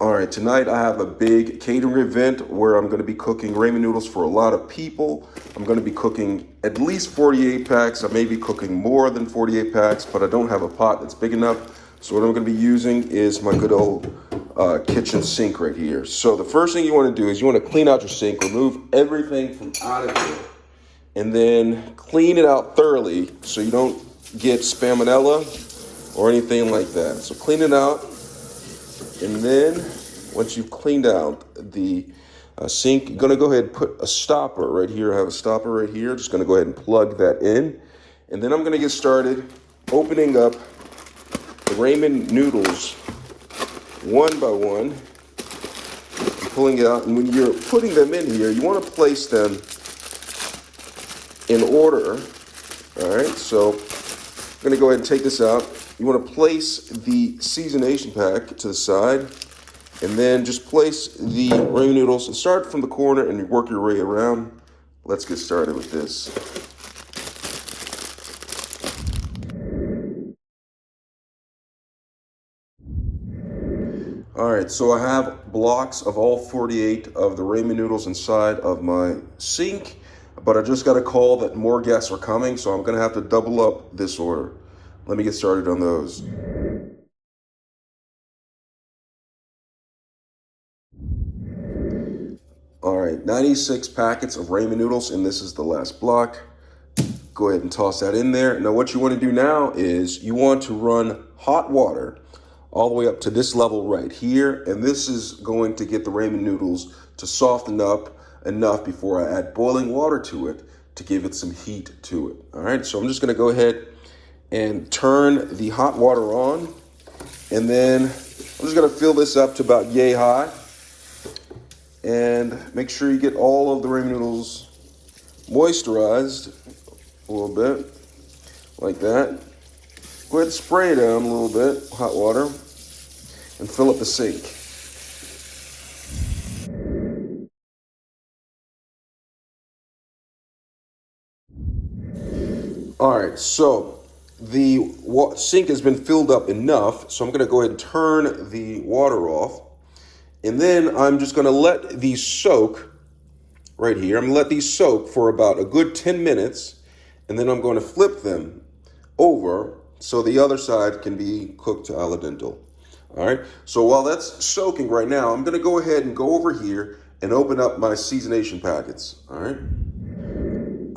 All right, tonight I have a big catering event where I'm going to be cooking ramen noodles for a lot of people. I'm going to be cooking at least 48 packs. I may be cooking more than 48 packs, but I don't have a pot that's big enough. So what I'm going to be using is my good old kitchen sink right here. So the first thing you want to do is you want to clean out your sink, remove everything from out of it, and then clean it out thoroughly so you don't get salmonella or anything like that. So clean it out. And then once you've cleaned out the sink, you're gonna go ahead and put a stopper right here. I have a stopper right here. Just gonna go ahead and plug that in. And then I'm gonna get started opening up the ramen noodles one by one, pulling it out. And when you're putting them in here, you wanna place them in order. All right, so I'm gonna go ahead and take this out. You want to place the seasonation pack to the side, and then just place the ramen noodles and start from the corner and work your way around. Let's get started with this. All right, so I have blocks of all 48 of the ramen noodles inside of my sink, but I just got a call that more guests are coming, so I'm gonna have to double up this order. Let me get started on those. All right, 96 packets of ramen noodles, and this is the last block. Go ahead and toss that in there. Now what you want to do now is you want to run hot water all the way up to this level right here, and this is going to get the ramen noodles to soften up enough before I add boiling water to it to give it some heat to it. All right, so I'm just gonna go ahead and turn the hot water on, and then I'm just gonna fill this up to about yay high, and make sure you get all of the ramen noodles moisturized a little bit, like that. Go ahead and spray it down a little bit, hot water, and fill up the sink. All right, so the sink has been filled up enough, so I'm gonna go ahead and turn the water off. And then I'm just gonna let these soak right here. I'm gonna let these soak for about a good 10 minutes, and then I'm gonna flip them over so the other side can be cooked to al dente. All right, so while that's soaking right now, I'm gonna go ahead and go over here and open up my seasonation packets, all right?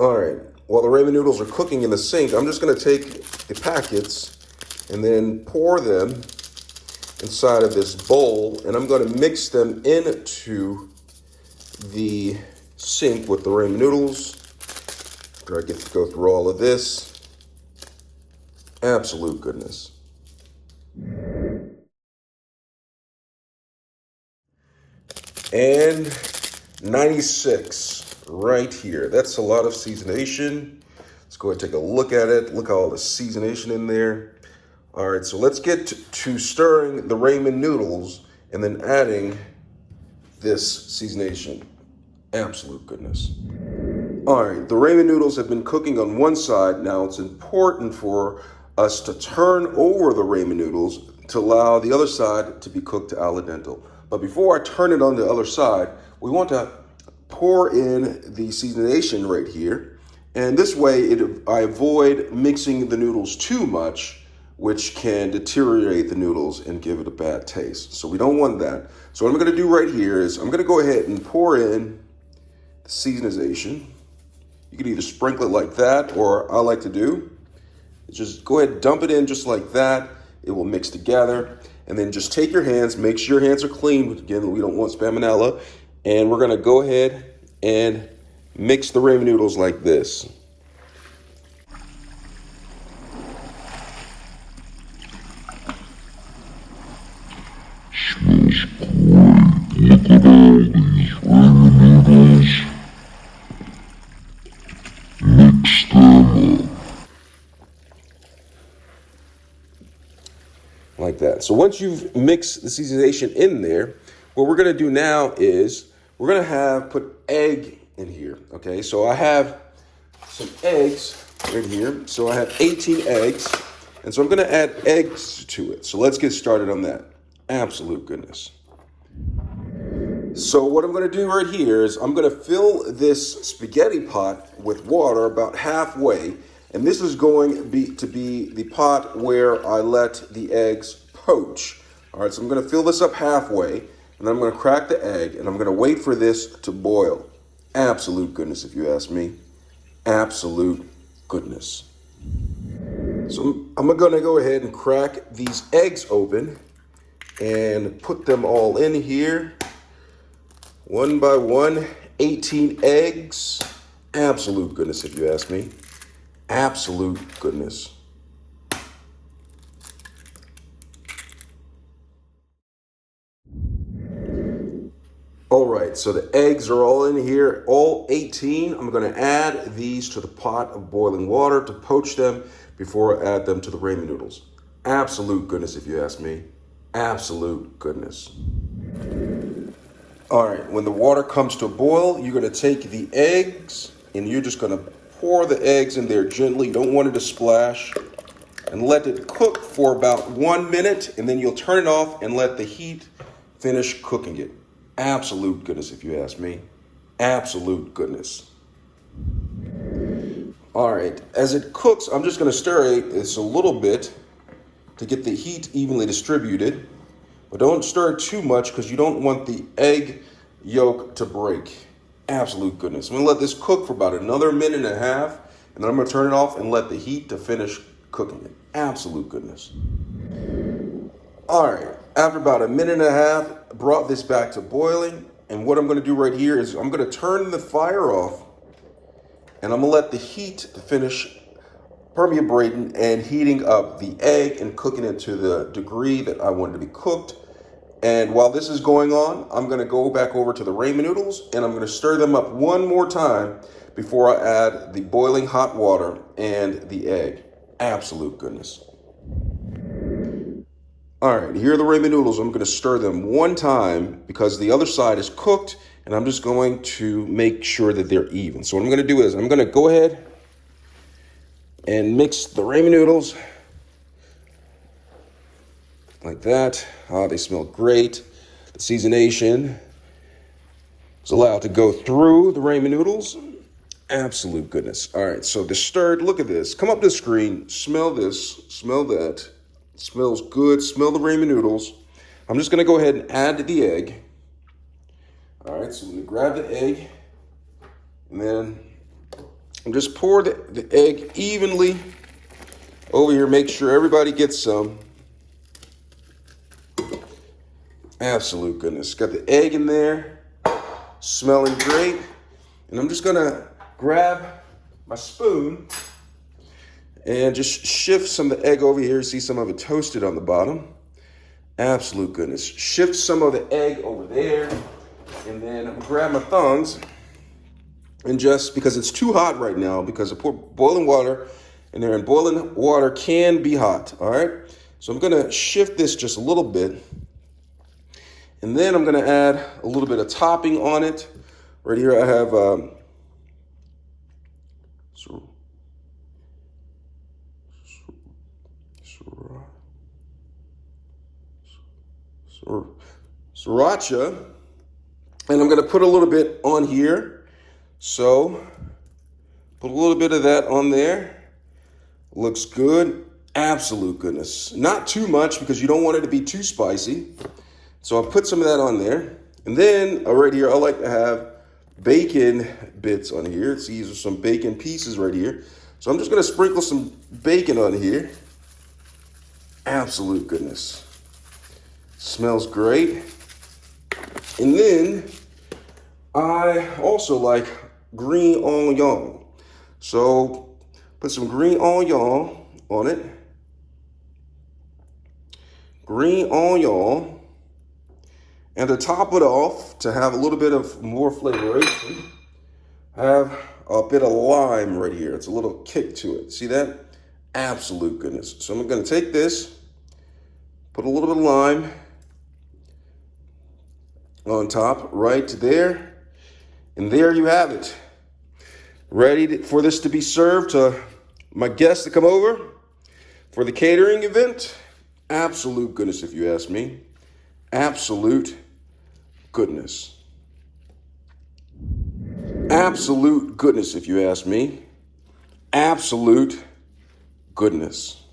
All right, while the ramen noodles are cooking in the sink, I'm just gonna take the packets and then pour them inside of this bowl, and I'm going to mix them into the sink with the ramen noodles. After I get to go through all of this, absolute goodness. And 96 right here. That's a lot of seasonation. Let's go ahead and take a look at it. Look at all the seasonation in there. All right, so let's get to stirring the ramen noodles and then adding this seasonation. Absolute goodness. All right, the ramen noodles have been cooking on one side. Now it's important for us to turn over the ramen noodles to allow the other side to be cooked to al dente. But before I turn it on the other side, we want to pour in the seasonation right here. And this way I avoid mixing the noodles too much, which can deteriorate the noodles and give it a bad taste. So we don't want that. So what I'm gonna do right here is I'm gonna go ahead and pour in the seasonation. You can either sprinkle it like that, or I like to do is just go ahead and dump it in just like that. It will mix together. And then just take your hands, make sure your hands are clean. Again, we don't want salmonella. And we're gonna go ahead and mix the ramen noodles like this. Smells great. Look at all these ramen noodles. Mix them up. Like that. So once you've mixed the seasonation in there, what we're gonna do now is we're gonna put egg in here, okay? So I have some eggs right here. So I have 18 eggs, and so I'm gonna add eggs to it. So let's get started on that. Absolute goodness. So what I'm going to do right here is I'm going to fill this spaghetti pot with water about halfway, and this is going to be the pot where I let the eggs poach. All right, so I'm going to fill this up halfway, and then I'm going to crack the egg, and I'm going to wait for this to boil. Absolute goodness, if you ask me. Absolute goodness. So I'm going to go ahead and crack these eggs open and put them all in here. One by one, 18 eggs. Absolute goodness, if you ask me. Absolute goodness. All right, so the eggs are all in here, all 18. I'm going to add these to the pot of boiling water to poach them before I add them to the ramen noodles. Absolute goodness, if you ask me. Absolute goodness. All right, when the water comes to a boil, you're going to take the eggs and you're just going to pour the eggs in there gently. You don't want it to splash. And let it cook for about 1 minute, and then you'll turn it off and let the heat finish cooking it. Absolute goodness, if you ask me. Absolute goodness. All right, as it cooks, I'm just going to stir it a little bit to get the heat evenly distributed. But don't stir it too much because you don't want the egg yolk to break. Absolute goodness. I'm going to let this cook for about another minute and a half, and then I'm going to turn it off and let the heat to finish cooking it. Absolute goodness. All right, after about a minute and a half, I brought this back to boiling, and what I'm going to do right here is I'm going to turn the fire off, and I'm going to let the heat finish permeating and heating up the egg and cooking it to the degree that I want it to be cooked. And while this is going on, I'm going to go back over to the ramen noodles, and I'm going to stir them up one more time before I add the boiling hot water and the egg. Absolute goodness. All right, here are the ramen noodles. I'm going to stir them one time because the other side is cooked, and I'm just going to make sure that they're even. So what I'm going to do is I'm going to go ahead and mix the ramen noodles like that. Oh, they smell great. The seasonation is allowed to go through the ramen noodles. Absolute goodness. All right, so the stirred, look at this. Come up to the screen, smell this, smell that. It smells good. Smell the ramen noodles. I'm just going to go ahead and add the egg. All right, so I'm going to grab the egg, and then I'm just pour the egg evenly over here. Make sure everybody gets some. Absolute goodness. Got the egg in there, smelling great. And I'm just going to grab my spoon and just shift some of the egg over here. See some of it toasted on the bottom. Absolute goodness. Shift some of the egg over there. And then I'm gonna grab my tongs. And just because it's too hot right now, because I put boiling water in there, and boiling water can be hot, all right? So I'm gonna shift this just a little bit. And then I'm gonna add a little bit of topping on it. Right here I have sriracha, and I'm going to put a little bit on here. So put a little bit of that on there. Looks good. Absolute goodness. Not too much because you don't want it to be too spicy. So I'll put some of that on there. And then right here, I like to have bacon bits on here. See, these are some bacon pieces right here. So I'm just going to sprinkle some bacon on here. Absolute goodness. Smells great. And then I also like green onion. So put some green onion on it. Green onion. And to top it off, to have a little bit of more flavoration, have a bit of lime right here. It's a little kick to it. See that? Absolute goodness. So I'm going to take this, put a little bit of lime on top right there. And there you have it. Ready for this to be served to my guests to come over for the catering event. Absolute goodness, if you ask me. Absolute goodness. Absolute goodness, if you ask me. Absolute goodness.